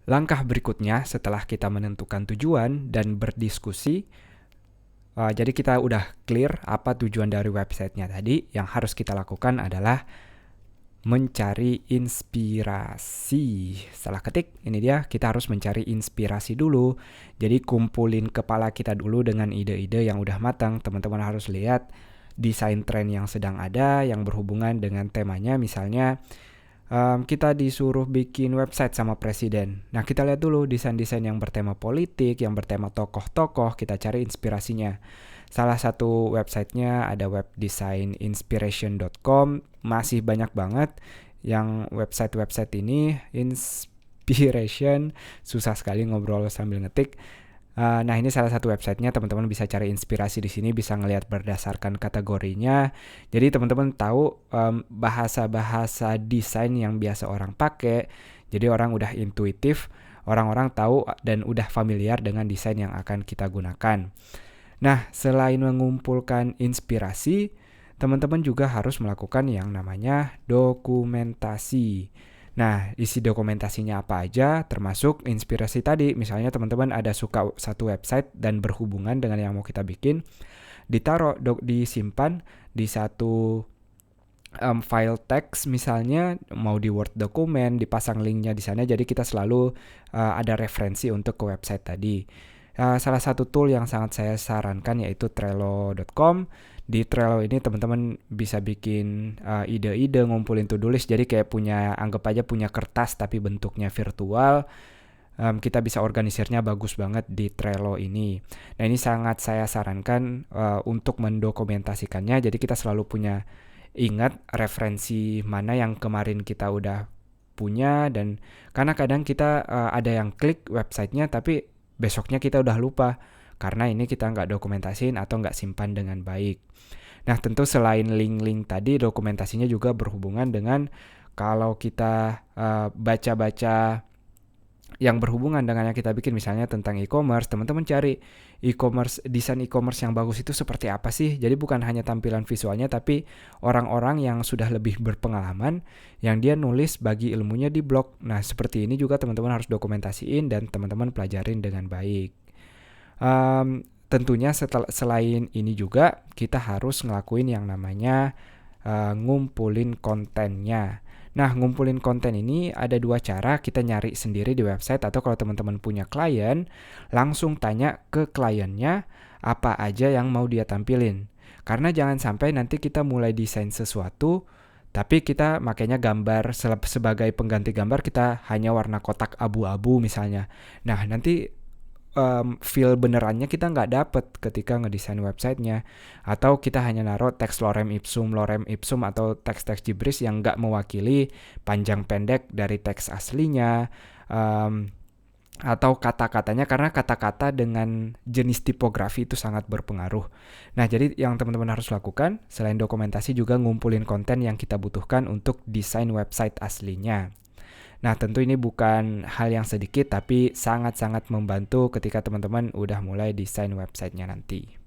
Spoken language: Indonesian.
Langkah berikutnya setelah kita menentukan tujuan dan berdiskusi, jadi kita udah clear apa tujuan dari websitenya tadi. Yang harus kita lakukan adalah mencari inspirasi. Salah ketik, ini dia, kita harus mencari inspirasi dulu. Jadi kumpulin kepala kita dulu dengan ide-ide yang udah matang. Teman-teman harus lihat desain tren yang sedang ada, yang berhubungan dengan temanya. Misalnya kita disuruh bikin website sama presiden. Nah, kita lihat dulu desain-desain yang bertema politik, yang bertema tokoh-tokoh, kita cari inspirasinya. Salah satu websitenya ada webdesigninspiration.com, masih banyak banget yang website-website ini. Inspiration, susah sekali ngobrol sambil ngetik. Nah, ini salah satu websitenya, teman-teman bisa cari inspirasi di sini, bisa ngelihat berdasarkan kategorinya. Jadi teman-teman tahu bahasa-bahasa desain yang biasa orang pakai. Jadi orang udah intuitif, orang-orang tahu dan udah familiar dengan desain yang akan kita gunakan. Nah, selain mengumpulkan inspirasi, teman-teman juga harus melakukan yang namanya dokumentasi. Nah, isi dokumentasinya apa aja, termasuk inspirasi tadi. Misalnya teman-teman ada suka satu website dan berhubungan dengan yang mau kita bikin, disimpan di satu file teks, misalnya mau di Word dokumen, dipasang linknya di sana. Jadi kita selalu ada referensi untuk ke website tadi. Salah satu tool yang sangat saya sarankan yaitu Trello.com. Di Trello ini teman-teman bisa bikin ide-ide, ngumpulin to-do list. Jadi kayak anggap aja punya kertas tapi bentuknya virtual. Kita bisa organisirnya bagus banget di Trello ini. Nah, ini sangat saya sarankan untuk mendokumentasikannya. Jadi kita selalu ingat referensi mana yang kemarin kita udah punya, dan karena kadang kita ada yang klik websitenya tapi besoknya kita udah lupa karena ini kita nggak dokumentasiin atau nggak simpan dengan baik. Nah, tentu selain link-link tadi, dokumentasinya juga berhubungan dengan kalau kita baca-baca yang berhubungan dengan yang kita bikin, misalnya tentang e-commerce, teman-teman cari desain e-commerce yang bagus itu seperti apa sih. Jadi bukan hanya tampilan visualnya, tapi orang-orang yang sudah lebih berpengalaman yang dia nulis bagi ilmunya di blog. Nah, seperti ini juga teman-teman harus dokumentasiin dan teman-teman pelajarin dengan baik. Tentunya selain ini juga kita harus ngelakuin yang namanya ngumpulin kontennya. Nah, ngumpulin konten ini ada dua cara. Kita nyari sendiri di website, atau kalau teman-teman punya klien, langsung tanya ke kliennya apa aja yang mau dia tampilin. Karena jangan sampai nanti kita mulai desain sesuatu, tapi kita makanya gambar sebagai pengganti gambar kita hanya warna kotak abu-abu misalnya. Nah, nanti feel benerannya kita nggak dapet ketika ngedesain websitenya, atau kita hanya naruh teks lorem ipsum atau teks-teks Jibris yang nggak mewakili panjang pendek dari teks aslinya, atau kata-katanya, karena kata-kata dengan jenis tipografi itu sangat berpengaruh. Nah, jadi yang teman-teman harus lakukan selain dokumentasi juga ngumpulin konten yang kita butuhkan untuk desain website aslinya. Nah, tentu ini bukan hal yang sedikit, tapi sangat-sangat membantu ketika teman-teman udah mulai desain websitenya nanti.